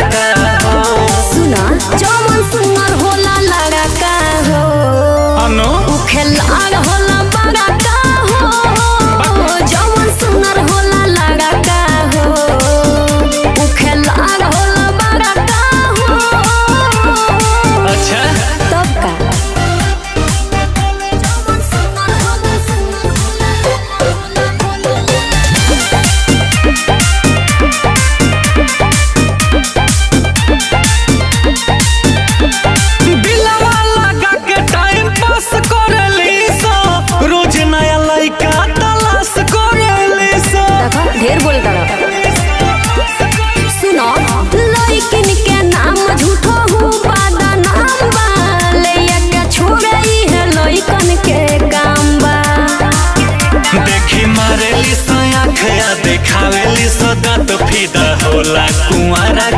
धड़का हो। सुना जवन सुनर होला लड़का हो अनु खेलाड़ होला बड़का हो जवन सुनर होला लड़का हो खेलाड़ होला बड़का हो। अच्छा तब का बिलवा लगा के टाइम पास करेली सो रोज नया लइका तलाश करेली सो। देखो ढेर बोल सुनो लइकिन के नाम झूठो हूँ बादा नाम बा लइया के छोड़ई है लइकन के काम बा। देखी मारेली सो आँख या देखावेली सो दांत फीदा होला कुंवारा।